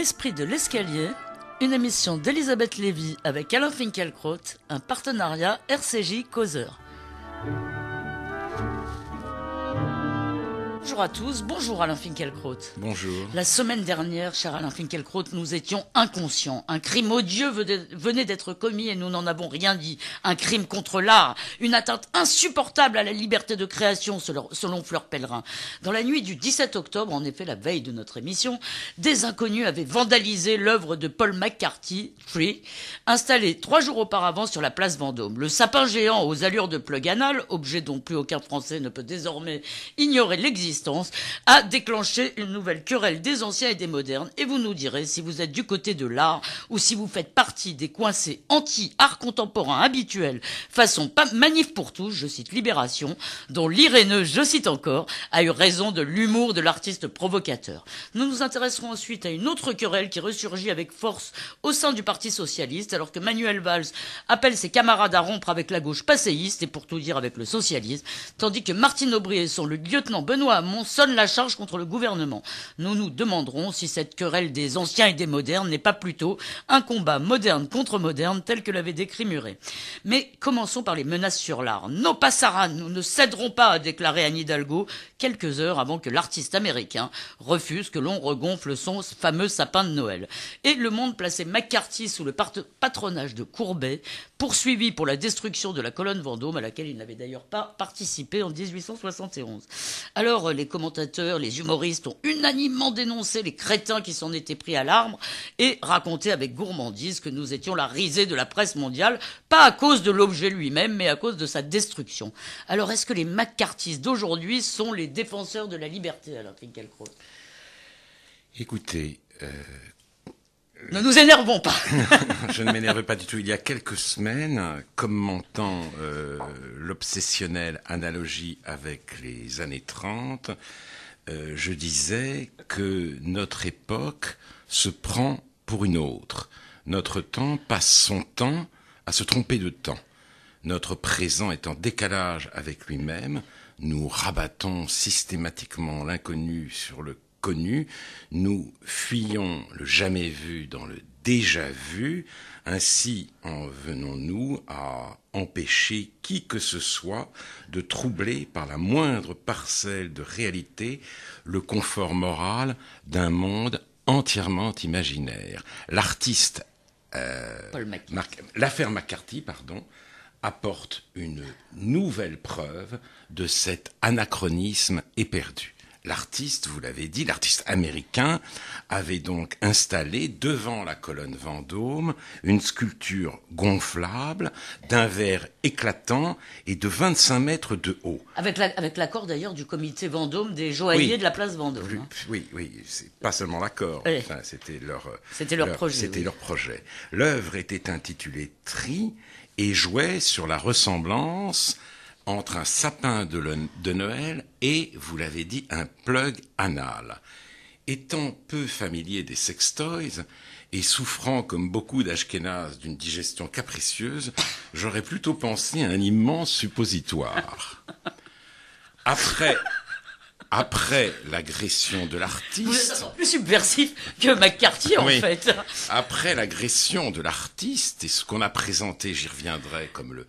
l'esprit de l'escalier, une émission d'Elisabeth Lévy avec Alain Finkielkraut, un partenariat RCJ Causeur. Bonjour à tous, bonjour Alain Finkielkraut. Bonjour. La semaine dernière, cher Alain Finkielkraut, nous étions inconscients. Un crime odieux venait d'être commis et nous n'en avons rien dit. Un crime contre l'art, une atteinte insupportable à la liberté de création selon Fleur Pellerin. Dans la nuit du 17 octobre, en effet la veille de notre émission, des inconnus avaient vandalisé l'œuvre de Paul McCarthy, Tree, installée 3 jours auparavant sur la place Vendôme. Le sapin géant aux allures de plug anal, objet dont plus aucun Français ne peut désormais ignorer l'existence, a déclenché une nouvelle querelle des anciens et des modernes. Et vous nous direz si vous êtes du côté de l'art ou si vous faites partie des coincés anti-art contemporain habituels, façon manif pour tous, je cite Libération, dont l'Iréneux, je cite encore, a eu raison de l'humour de l'artiste provocateur. Nous nous intéresserons ensuite à une autre querelle qui ressurgit avec force au sein du Parti socialiste, alors que Manuel Valls appelle ses camarades à rompre avec la gauche passéiste et pour tout dire avec le socialisme, tandis que Martine Aubry et son lieutenant Benoît Hamon sonne la charge contre le gouvernement. Nous nous demanderons si cette querelle des anciens et des modernes n'est pas plutôt un combat moderne contre moderne tel que l'avait décrit Muret. Mais commençons par les menaces sur l'art. No passaran, nous ne céderons pas, a déclaré Anne Hidalgo quelques heures avant que l'artiste américain refuse que l'on regonfle son fameux sapin de Noël. Et Le Monde plaçait McCarthy sous le patronage de Courbet, poursuivi pour la destruction de la colonne Vendôme à laquelle il n'avait d'ailleurs pas participé en 1871. Alors les commentateurs, les humoristes ont unanimement dénoncé les crétins qui s'en étaient pris à l'arbre et raconté avec gourmandise que nous étions la risée de la presse mondiale, pas à cause de l'objet lui-même, mais à cause de sa destruction. Alors est-ce que les McCarthys d'aujourd'hui sont les défenseurs de la liberté, Alain Finkielkraut ? Écoutez, ne nous énervons pas. je ne m'énerve pas du tout. Il y a quelques semaines, commentant l'obsessionnelle analogie avec les années 30, je disais que notre époque se prend pour une autre. Notre temps passe son temps à se tromper de temps. Notre présent est en décalage avec lui-même. Nous rabattons systématiquement l'inconnu sur le connu, nous fuyons le jamais vu dans le déjà vu, ainsi en venons-nous à empêcher qui que ce soit de troubler par la moindre parcelle de réalité le confort moral d'un monde entièrement imaginaire. L'artiste, l'affaire McCarthy, apporte une nouvelle preuve de cet anachronisme éperdu. L'artiste, vous l'avez dit, l'artiste américain avait donc installé devant la colonne Vendôme une sculpture gonflable d'un verre éclatant et de 25 mètres de haut. Avec l'accord d'ailleurs du comité Vendôme des joailliers de la place Vendôme. Oui, c'est pas seulement l'accord, oui. Enfin, c'était leur projet. L'œuvre était intitulée Tree et jouait sur la ressemblance entre un sapin de Noël et, vous l'avez dit, un plug anal. Étant peu familier des sextoys et souffrant comme beaucoup d'Ashkénazes d'une digestion capricieuse, j'aurais plutôt pensé à un immense suppositoire. Après l'agression de l'artiste... Vous êtes plus subversif que McCarthy, en fait. Après l'agression de l'artiste et ce qu'on a présenté, j'y reviendrai, comme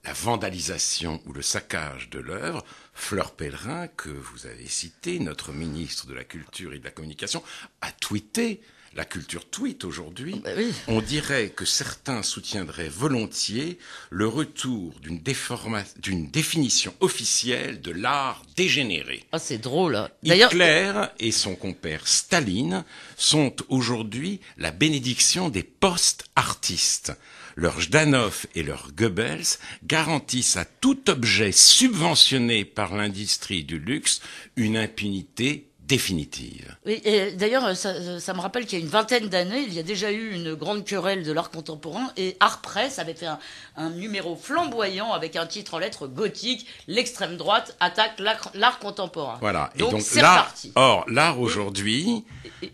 la vandalisation ou le saccage de l'œuvre, Fleur Pellerin, que vous avez cité, notre ministre de la Culture et de la Communication, a tweeté, la culture tweet aujourd'hui, oui. On dirait que certains soutiendraient volontiers le retour d'une définition officielle de l'art dégénéré. Ah, c'est drôle. Hitler et son compère Staline sont aujourd'hui la bénédiction des post-artistes. Leur Zhdanov et leur Goebbels garantissent à tout objet subventionné par l'industrie du luxe une impunité définitive. Oui, et d'ailleurs, ça me rappelle qu'il y a une vingtaine d'années, il y a déjà eu une grande querelle de l'art contemporain et Art Press avait fait un numéro flamboyant avec un titre en lettres gothiques, l'extrême droite attaque l'art contemporain. Voilà. Donc, c'est reparti. Or, l'art aujourd'hui...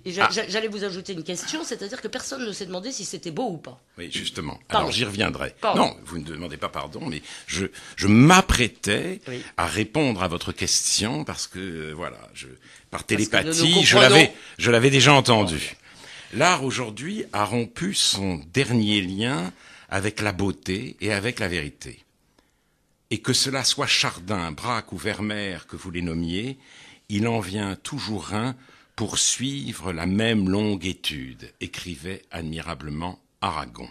J'allais vous ajouter une question, c'est-à-dire que personne ne s'est demandé si c'était beau ou pas. Oui, justement. Pardon. Alors, j'y reviendrai. Pardon. Non, vous ne demandez pas pardon, mais je m'apprêtais à répondre à votre question parce que, par télépathie, je l'avais déjà entendu. L'art aujourd'hui a rompu son dernier lien avec la beauté et avec la vérité. Et que cela soit Chardin, Braque ou Vermeer, que vous les nommiez, il en vient toujours un pour suivre la même longue étude, écrivait admirablement Aragon.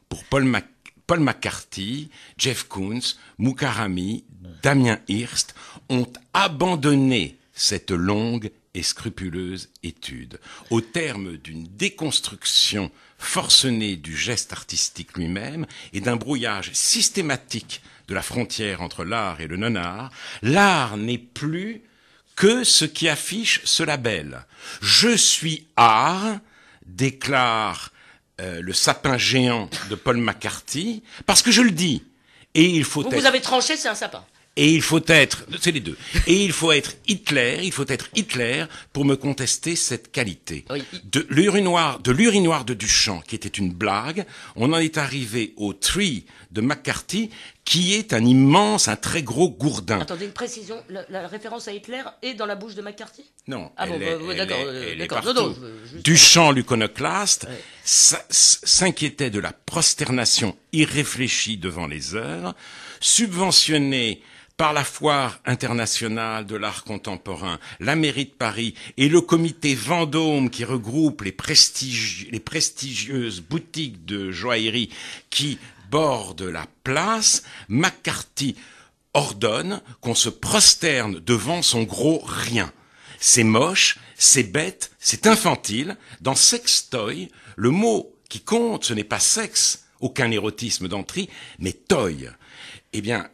Pour Paul McCarthy, Jeff Koons, Mukarami, Damien Hirst ont abandonné cette longue et scrupuleuse étude, au terme d'une déconstruction forcenée du geste artistique lui-même et d'un brouillage systématique de la frontière entre l'art et le non-art. L'art n'est plus que ce qui affiche ce label. Je suis art, déclare le sapin géant de Paul McCarthy, parce que je le dis. Et il faut Vous avez tranché, c'est un sapin. Et il faut être, c'est les deux. Et il faut être Hitler pour me contester cette qualité. Oui. De l'urinoir de Duchamp, qui était une blague, on en est arrivé au Tree de McCarthy, qui est un très gros gourdin. Attendez, une précision, la référence à Hitler est dans la bouche de McCarthy? Non. Ah bon, d'accord. Non, Duchamp, l'iconoclaste, s'inquiétait de la prosternation irréfléchie devant les œuvres, subventionné par la Foire internationale de l'art contemporain, la Mairie de Paris et le comité Vendôme qui regroupe les prestigieuses boutiques de joaillerie qui bordent la place, McCarthy ordonne qu'on se prosterne devant son gros rien. C'est moche, c'est bête, c'est infantile. Dans sextoy, le mot qui compte, ce n'est pas sexe, aucun érotisme d'entrée, mais toy. Eh bien,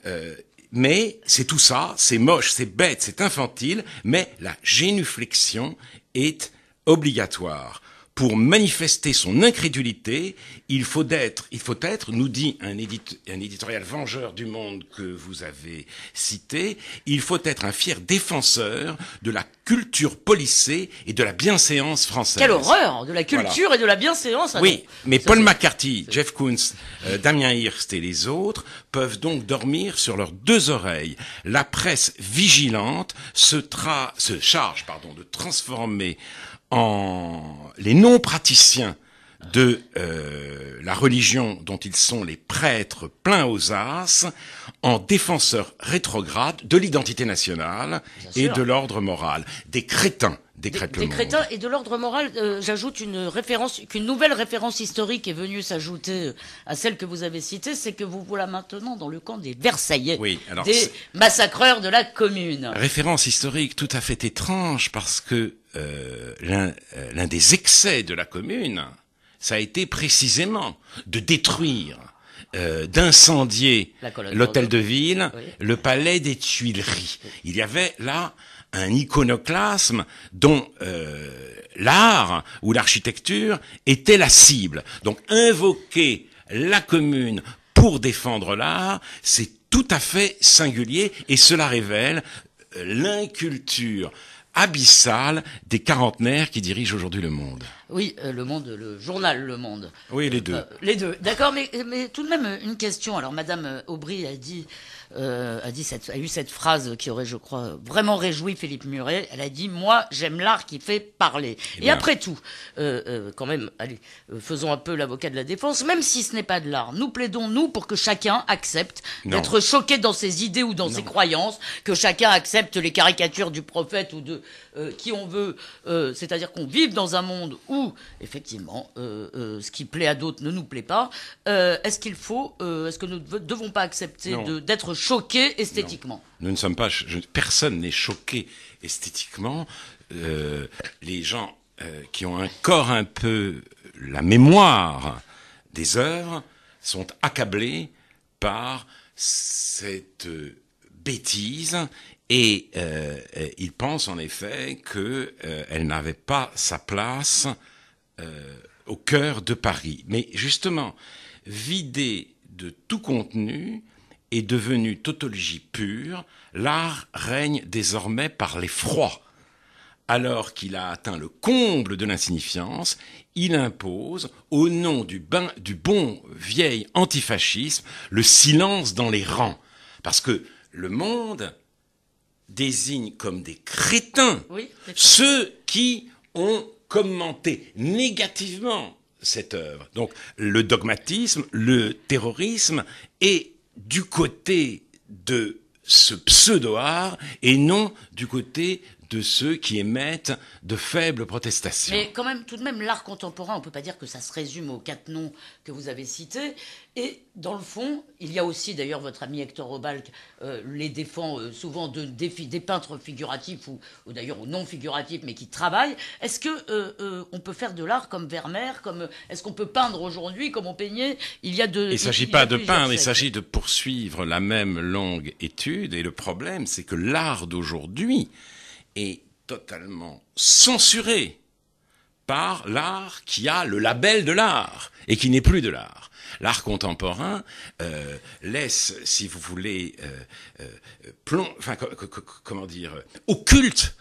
mais c'est tout ça, c'est moche, c'est bête, c'est infantile, mais la génuflexion est obligatoire. Pour manifester son incrédulité, il faut être, nous dit un éditorial vengeur du Monde que vous avez cité, il faut être un fier défenseur de la culture policée et de la bienséance française. Quelle horreur de la culture et de la bienséance. Oui, mais Paul McCarthy, Jeff Koons, Damien Hirst et les autres peuvent donc dormir sur leurs deux oreilles. La presse vigilante se charge de transformer les non-praticiens de la religion dont ils sont les prêtres pleins aux as, en défenseurs rétrogrades de l'identité nationale et de l'ordre moral. Des crétins décrètent le monde. Des crétins et de l'ordre moral, j'ajoute qu'une nouvelle référence historique est venue s'ajouter à celle que vous avez citée, c'est que vous voilà maintenant dans le camp des Versaillais, des massacreurs de la Commune. Référence historique tout à fait étrange parce que l'un des excès de la Commune, ça a été précisément de détruire, d'incendier l'hôtel de ville, le palais des Tuileries. Il y avait là un iconoclasme dont l'art ou l'architecture était la cible. Donc invoquer la Commune pour défendre l'art, c'est tout à fait singulier et cela révèle l'inculture abyssale des quarantenaires qui dirigent aujourd'hui Le Monde. Oui, Le Monde, le journal Le Monde. Oui, les deux. Les deux, d'accord, mais tout de même une question. Alors, Madame Aubry a eu cette phrase qui aurait, je crois, vraiment réjoui Philippe Muret. Elle a dit « Moi, j'aime l'art qui fait parler ». Et après tout, quand même, allez, faisons un peu l'avocat de la défense, même si ce n'est pas de l'art, nous plaidons, nous, pour que chacun accepte d'être choqué dans ses idées ou dans ses croyances, que chacun accepte les caricatures du prophète ou de qui on veut, c'est-à-dire qu'on vive dans un monde où, effectivement, ce qui plaît à d'autres ne nous plaît pas. Est-ce que nous ne devons pas accepter d'être choqués esthétiquement? Non. Nous ne sommes pas, personne n'est choqué esthétiquement. Les gens qui ont encore un peu la mémoire des œuvres sont accablés par cette bêtise. Et il pense en effet qu'elle n'avait pas sa place au cœur de Paris. Mais justement, vidé de tout contenu et devenu tautologie pure, l'art règne désormais par l'effroi. Alors qu'il a atteint le comble de l'insignifiance, il impose, au nom du bon vieil antifascisme, le silence dans les rangs. Parce que le monde désigne comme des crétins ceux qui ont commenter négativement cette œuvre. Donc le dogmatisme, le terrorisme est du côté de ce pseudo-art et non du côté de ceux qui émettent de faibles protestations. Mais quand même, tout de même, l'art contemporain, on ne peut pas dire que ça se résume aux 4 noms que vous avez cités. Et dans le fond, il y a aussi, d'ailleurs, votre ami Hector Obalk les défend souvent des peintres figuratifs ou d'ailleurs ou non figuratifs, mais qui travaillent. Est-ce que on peut faire de l'art comme Vermeer, est-ce qu'on peut peindre aujourd'hui comme on peignait il y a deux? Il ne s'agit pas de peindre, il s'agit de poursuivre la même longue étude. Et le problème, c'est que l'art d'aujourd'hui est totalement censuré par l'art qui a le label de l'art et qui n'est plus de l'art. L'art contemporain laisse, si vous voulez, occulte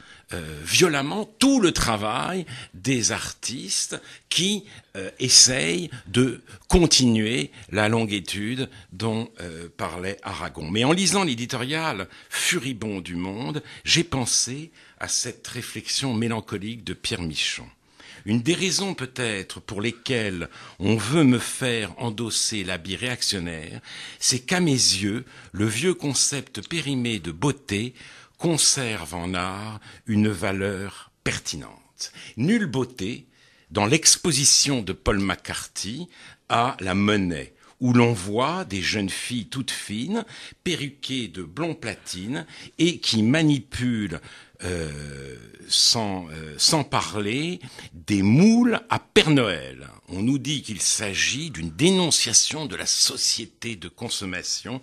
violemment tout le travail des artistes qui essayent de continuer la longue étude dont parlait Aragon. Mais en lisant l'éditorial furibond du Monde, j'ai pensé à cette réflexion mélancolique de Pierre Michon. Une des raisons peut-être pour lesquelles on veut me faire endosser l'habit réactionnaire, c'est qu'à mes yeux, le vieux concept périmé de beauté conserve en art une valeur pertinente. Nulle beauté, dans l'exposition de Paul McCarthy à la Monnaie, où l'on voit des jeunes filles toutes fines, perruquées de blond platine, et qui manipulent sans parler des moules à Père Noël. On nous dit qu'il s'agit d'une dénonciation de la société de consommation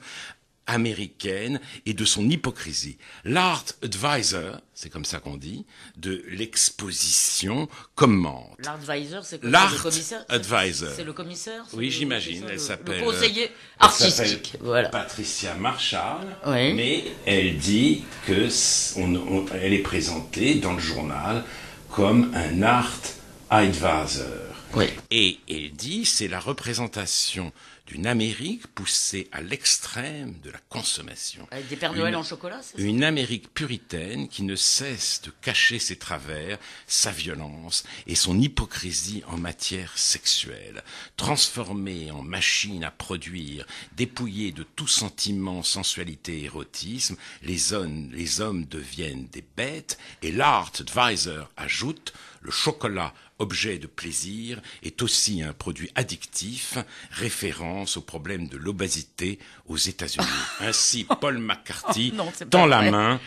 américaine et de son hypocrisie. L'Art Advisor, c'est comme ça qu'on dit, de l'exposition commente. L'Art Advisor, c'est quoi? L'Art le commissaire? Advisor. C'est le commissaire? Oui, j'imagine. Elle s'appelle le conseiller artistique. Voilà. Patricia Marshall. Oui. Mais elle dit que elle est présentée dans le journal comme un Art Advisor. Oui. Et elle dit c'est la représentation d'une Amérique poussée à l'extrême de la consommation. Avec des Pères Noël en chocolat, c'est ça? Une Amérique puritaine qui ne cesse de cacher ses travers, sa violence et son hypocrisie en matière sexuelle. Transformée en machine à produire, dépouillée de tout sentiment, sensualité et érotisme, les hommes deviennent des bêtes et l'Art Advisor ajoute le chocolat, objet de plaisir, est aussi un produit addictif, référence au problème de l'obésité aux États-Unis. Ainsi, Paul McCarthy, tend la main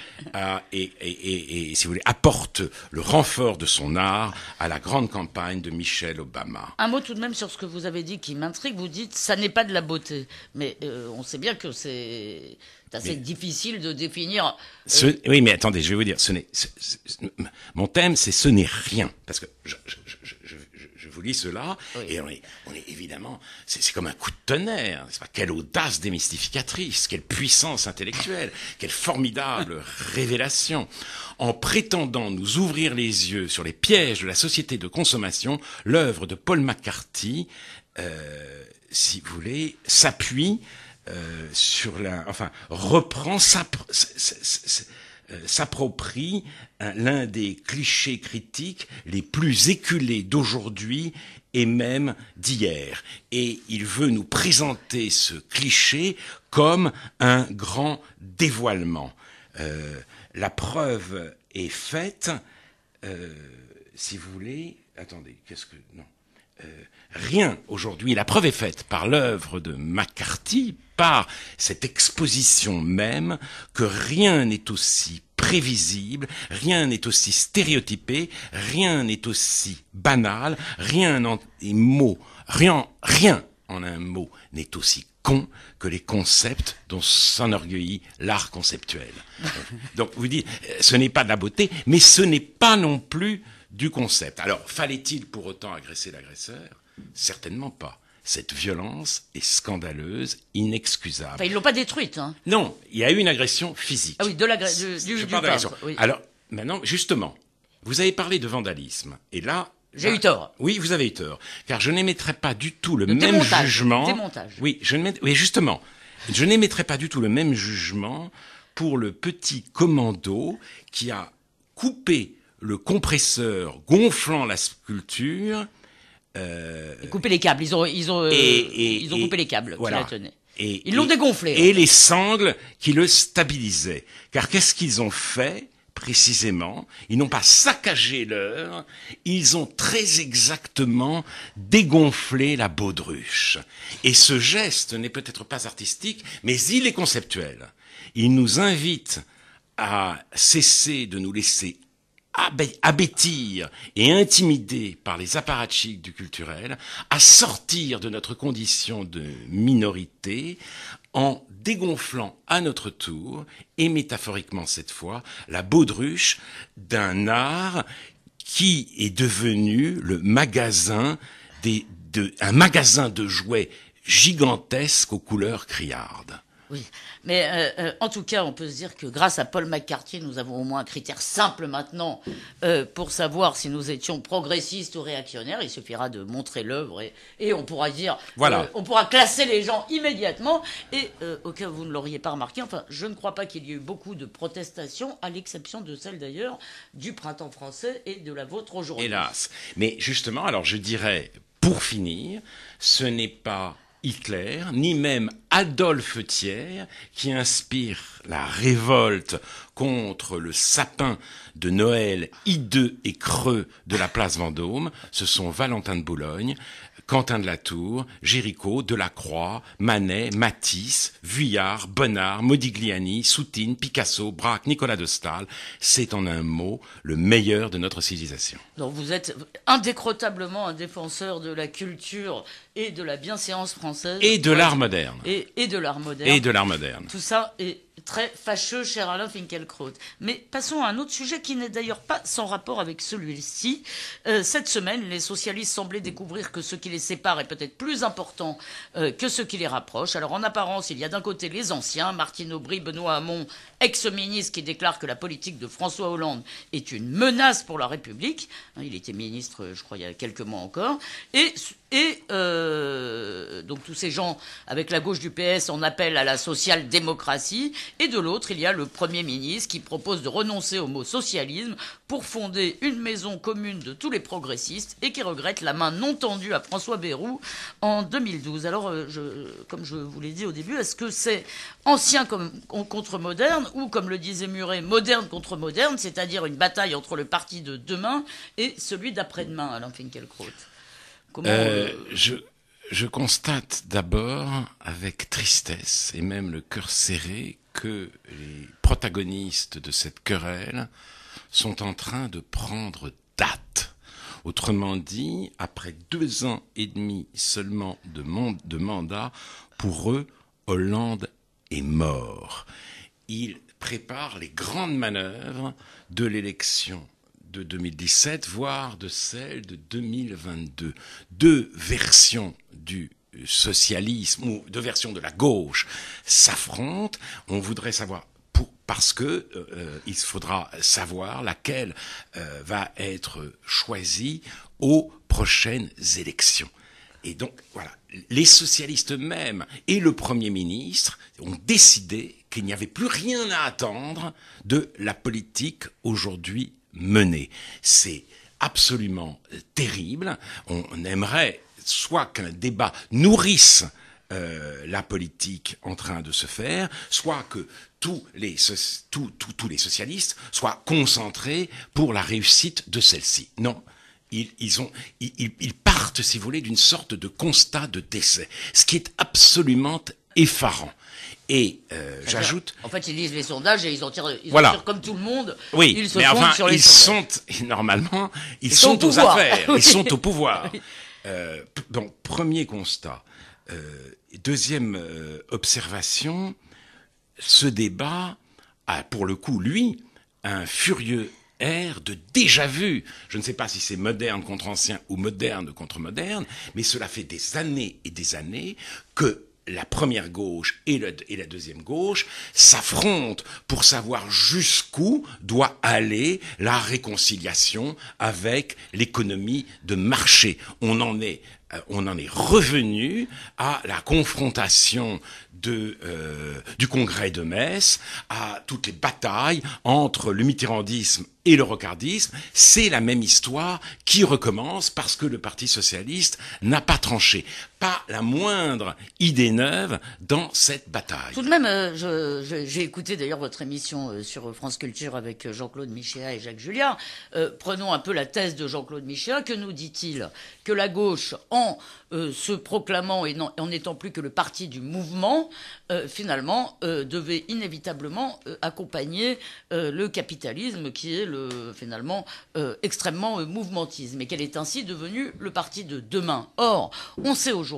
et, si vous voulez, apporte le renfort de son art à la grande campagne de Michelle Obama. Un mot tout de même sur ce que vous avez dit qui m'intrigue. Vous dites, ça n'est pas de la beauté. Mais on sait bien que c'est assez difficile de définir. Oui, mais attendez, je vais vous dire, mon thème, c'est ce n'est rien. Parce que je vous lis cela, oui. Et on est évidemment, c'est comme un coup de tonnerre. C'est pas, quelle audace démystificatrice, quelle puissance intellectuelle, quelle formidable révélation. En prétendant nous ouvrir les yeux sur les pièges de la société de consommation, l'œuvre de Paul McCarthy, si vous voulez, s'appuie reprend, s'approprie l'un des clichés critiques les plus éculés d'aujourd'hui et même d'hier. Et il veut nous présenter ce cliché comme un grand dévoilement. La preuve est faite, si vous voulez... Attendez, rien aujourd'hui, la preuve est faite par l'œuvre de McCarthy, par cette exposition même, que rien n'est aussi prévisible, rien n'est aussi stéréotypé, rien n'est aussi banal, rien en un mot n'est aussi con que les concepts dont s'enorgueillit l'art conceptuel. Donc vous dites, ce n'est pas de la beauté, mais ce n'est pas non plus du concept. Alors, fallait-il pour autant agresser l'agresseur? Certainement pas. Cette violence est scandaleuse, inexcusable. Enfin, ils l'ont pas détruite, hein. Non, il y a eu une agression physique. Ah oui, du peintre. Oui. Alors, maintenant, justement, vous avez parlé de vandalisme. Et là... J'ai eu tort. Oui, vous avez eu tort. Car je n'émettrai pas du tout le même jugement... Démontage. Oui, justement. Je n'émettrai pas du tout le même jugement pour le petit commando qui a coupé le compresseur gonflant la sculpture. Couper les câbles. Ils ont coupé les câbles qui la tenaient. Ils l'ont dégonflé. Et les sangles qui le stabilisaient. Car qu'est-ce qu'ils ont fait ? Précisément, ils n'ont pas saccagé l'œuvre, ils ont très exactement dégonflé la baudruche. Et ce geste n'est peut-être pas artistique, mais il est conceptuel. Il nous invite à cesser de nous laisser abêtir et intimider par les apparatchiks du culturel, à sortir de notre condition de minorité en dégonflant à notre tour, et métaphoriquement cette fois, la baudruche d'un art qui est devenu le magasin un magasin de jouets gigantesques aux couleurs criardes. Oui, mais en tout cas, on peut se dire que grâce à Paul McCarthy, nous avons au moins un critère simple maintenant pour savoir si nous étions progressistes ou réactionnaires. Il suffira de montrer l'œuvre et on pourra dire, voilà. On pourra classer les gens immédiatement. Et au cas où vous ne l'auriez pas remarqué, enfin, je ne crois pas qu'il y ait eu beaucoup de protestations, à l'exception de celle d'ailleurs du Printemps français et de la vôtre aujourd'hui. Hélas. Mais justement, alors je dirais, pour finir, ce n'est pas Hitler, ni même Adolphe Thiers, qui inspire la révolte contre le sapin de Noël hideux et creux de la place Vendôme. Ce sont Valentin de Boulogne, Quentin de la Tour, Géricault, Delacroix, Manet, Matisse, Vuillard, Bonnard, Modigliani, Soutine, Picasso, Braque, Nicolas de Staël. C'est en un mot le meilleur de notre civilisation. Donc vous êtes indécrotablement un défenseur de la culture et de la bienséance française. Et de l'art moderne. Et de l'art moderne. Et de l'art moderne. Tout ça est très fâcheux, cher Alain Finkielkraut. Mais passons à un autre sujet qui n'est d'ailleurs pas sans rapport avec celui-ci. Cette semaine, les socialistes semblaient découvrir que ce qui les sépare est peut-être plus important que ce qui les rapproche. Alors en apparence, il y a d'un côté les anciens, Martine Aubry, Benoît Hamon, ex-ministre, qui déclarent que la politique de François Hollande est une menace pour la République. Il était ministre, je crois, il y a quelques mois encore. Et donc tous ces gens avec la gauche du PS en appellent à la social-démocratie. Et de l'autre, il y a le Premier ministre qui propose de renoncer au mot socialisme pour fonder une maison commune de tous les progressistes et qui regrette la main non tendue à François Bayrou en 2012. Alors, comme je vous l'ai dit au début, est-ce que c'est ancien contre moderne ou, comme le disait Muret, moderne contre moderne, c'est-à-dire une bataille entre le parti de demain et celui d'après-demain, Alain Finkielkraut ? Je constate d'abord avec tristesse et même le cœur serré que les protagonistes de cette querelle sont en train de prendre date. Autrement dit, après 2 ans et demi seulement de mandat, pour eux, Hollande est mort. Ils préparent les grandes manœuvres de l'élection de 2017, voire de celle de 2022. 2 versions du socialisme ou 2 versions de la gauche s'affrontent. On voudrait savoir parce que il faudra savoir laquelle va être choisie aux prochaines élections. Et donc, voilà, les socialistes eux-mêmes et le Premier ministre ont décidé qu'il n'y avait plus rien à attendre de la politique aujourd'hui menée. C'est absolument terrible. On aimerait soit qu'un débat nourrisse la politique en train de se faire, soit que tous les socialistes soient concentrés pour la réussite de celle-ci. Non. Ils partent, si vous voulez, d'une sorte de constat de décès, ce qui est absolument effarant. Et j'ajoute... En fait, ils lisent les sondages et ils en tirent comme tout le monde. Oui, ils se mais fondent enfin, sur les sondages. Normalement, ils sont aux affaires, ils sont au pouvoir. Donc, premier constat. Deuxième observation, ce débat a, pour le coup, lui, un furieux air de déjà-vu. Je ne sais pas si c'est moderne contre ancien ou moderne contre moderne, mais cela fait des années et des années que la première gauche et la deuxième gauche s'affrontent pour savoir jusqu'où doit aller la réconciliation avec l'économie de marché. On en est revenu à la confrontation du congrès de Metz, à toutes les batailles entre le mitterrandisme et le rocardisme, c'est la même histoire qui recommence parce que le Parti socialiste n'a pas tranché. Pas la moindre idée neuve dans cette bataille. Tout de même, j'ai écouté d'ailleurs votre émission sur France Culture avec Jean-Claude Michéa et Jacques Julliard. Prenons un peu la thèse de Jean-Claude Michéa. Que nous dit-il? Que la gauche, en se proclamant et en n'étant plus que le parti du mouvement, finalement, devait inévitablement accompagner le capitalisme qui est finalement extrêmement mouvementisme et qu'elle est ainsi devenue le parti de demain. Or, on sait aujourd'hui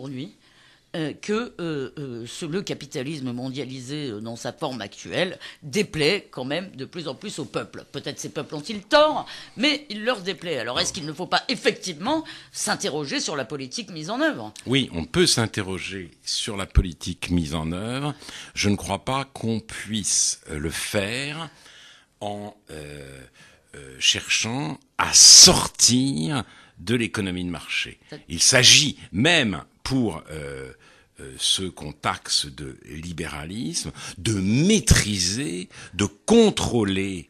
que le capitalisme mondialisé dans sa forme actuelle déplaît quand même de plus en plus aux peuples. Peut-être ces peuples ont-ils tort, mais il leur déplaît. Alors est-ce qu'il ne faut pas effectivement s'interroger sur la politique mise en œuvre? Oui, on peut s'interroger sur la politique mise en œuvre. Je ne crois pas qu'on puisse le faire en cherchant à sortir de l'économie de marché. Il s'agit même pour ceux qu'on taxe de libéralisme, de maîtriser, de contrôler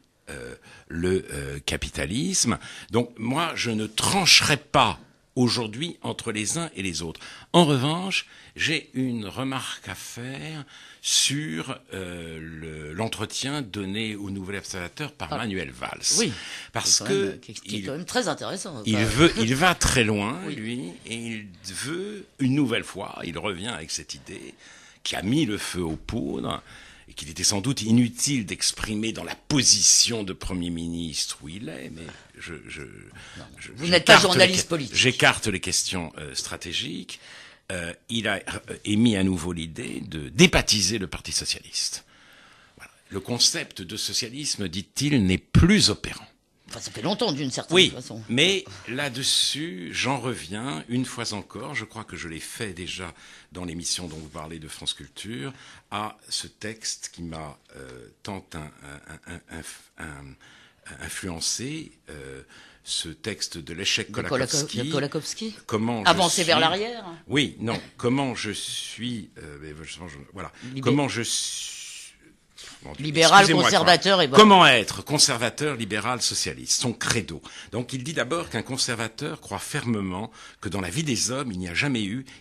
le capitalisme. Donc moi, je ne trancherai pas aujourd'hui entre les uns et les autres. En revanche, j'ai une remarque à faire sur l'entretien donné au Nouvel Observateur par Manuel Valls. Oui, parce que qui est quand même très intéressant. Il va très loin, oui. Lui, et il veut une nouvelle fois, il revient avec cette idée qui a mis le feu aux poudres et qu'il était sans doute inutile d'exprimer dans la position de Premier ministre où il est, mais vous n'êtes pas journaliste politique. J'écarte les questions stratégiques. Il a émis à nouveau l'idée de débaptiser le Parti socialiste. Voilà. Le concept de socialisme, dit-il, n'est plus opérant. Enfin, ça fait longtemps d'une certaine façon. Oui, mais là-dessus, j'en reviens une fois encore, je crois que je l'ai fait déjà dans l'émission dont vous parlez de France Culture, à ce texte qui m'a tant influencé, ce texte de l'échec Kolakowski. Comment avancer vers l'arrière. Oui, non. Comment je suis. Voilà. Comment je suis. Libéral, conservateur et bon. Comment être conservateur, libéral, socialiste, son credo. Donc il dit d'abord qu'un conservateur croit fermement que dans la vie des hommes, il n'y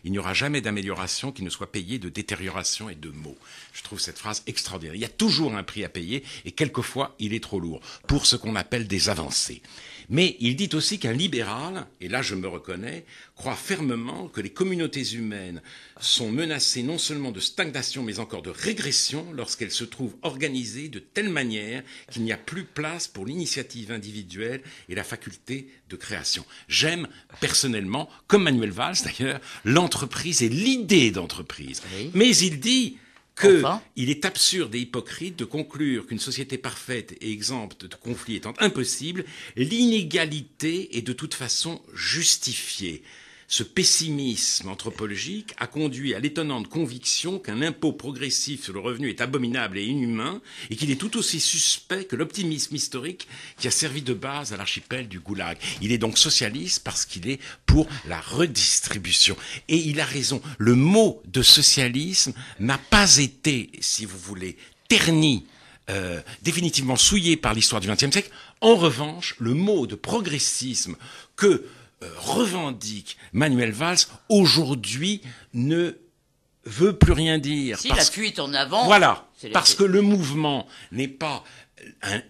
n'y aura jamais d'amélioration qui ne soit payée de détérioration et de maux. Je trouve cette phrase extraordinaire. Il y a toujours un prix à payer et quelquefois il est trop lourd pour ce qu'on appelle des avancées. Mais il dit aussi qu'un libéral, et là je me reconnais, croit fermement que les communautés humaines sont menacées non seulement de stagnation mais encore de régression lorsqu'elles se trouvent organisées de telle manière qu'il n'y a plus place pour l'initiative individuelle et la faculté de création. J'aime personnellement, comme Manuel Valls d'ailleurs, l'entreprise et l'idée d'entreprise. Oui. Mais il dit qu'il est absurde et hypocrite de conclure qu'une société parfaite et exempte de conflits étant impossible, l'inégalité est de toute façon justifiée. Ce pessimisme anthropologique a conduit à l'étonnante conviction qu'un impôt progressif sur le revenu est abominable et inhumain et qu'il est tout aussi suspect que l'optimisme historique qui a servi de base à l'archipel du Goulag. Il est donc socialiste parce qu'il est pour la redistribution. Et il a raison. Le mot de socialisme n'a pas été, si vous voulez, terni, définitivement souillé par l'histoire du XXe siècle. En revanche, le mot de progressisme que revendique Manuel Valls, aujourd'hui ne veut plus rien dire. Si, la fuite en avant. Voilà, parce que le mouvement n'est pas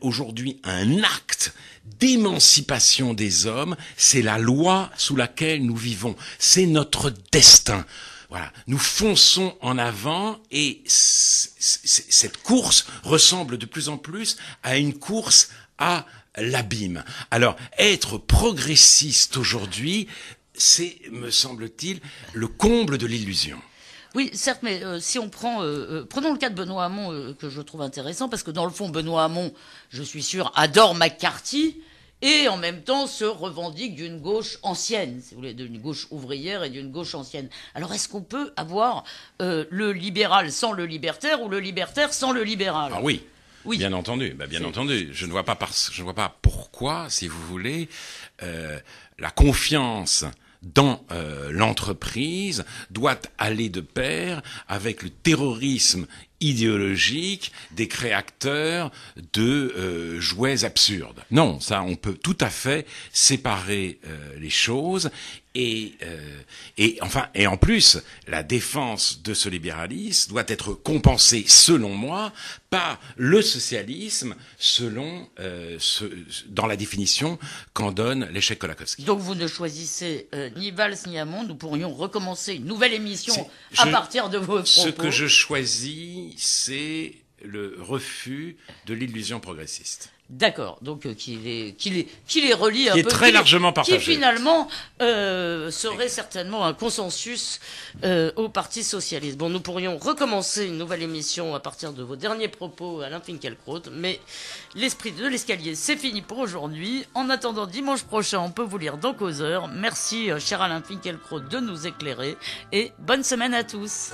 aujourd'hui un acte d'émancipation des hommes, c'est la loi sous laquelle nous vivons, c'est notre destin. Voilà, nous fonçons en avant et cette course ressemble de plus en plus à une course à l'abîme. Alors, être progressiste aujourd'hui, c'est, me semble-t-il, le comble de l'illusion. Oui, certes, mais si on prenons le cas de Benoît Hamon, que je trouve intéressant, parce que dans le fond, Benoît Hamon, je suis sûr, adore McCarthy, et en même temps se revendique d'une gauche ancienne, si vous voulez, d'une gauche ouvrière et d'une gauche ancienne. Alors est-ce qu'on peut avoir le libéral sans le libertaire ou le libertaire sans le libéral? Ah oui. Oui. Bien entendu, bien entendu. Je ne vois pas pourquoi, si vous voulez, la confiance dans l'entreprise doit aller de pair avec le terrorisme idéologique des créateurs de jouets absurdes. Non, ça, on peut tout à fait séparer les choses. Et en plus, la défense de ce libéralisme doit être compensée, selon moi, par le socialisme, dans la définition qu'en donne l'échec Kolakowski. Donc vous ne choisissez ni Valls ni Hamon. Nous pourrions recommencer une nouvelle émission à partir de vos propos. Ce que je choisis, c'est le refus de l'illusion progressiste. D'accord, donc qui les relie un peu, qui est très largement partagé, qui finalement serait certainement un consensus au Parti socialiste. Bon, nous pourrions recommencer une nouvelle émission à partir de vos derniers propos, Alain Finkielkraut, mais l'esprit de l'escalier, c'est fini pour aujourd'hui. En attendant dimanche prochain, on peut vous lire dans Causeur. Merci, cher Alain Finkielkraut, de nous éclairer et bonne semaine à tous.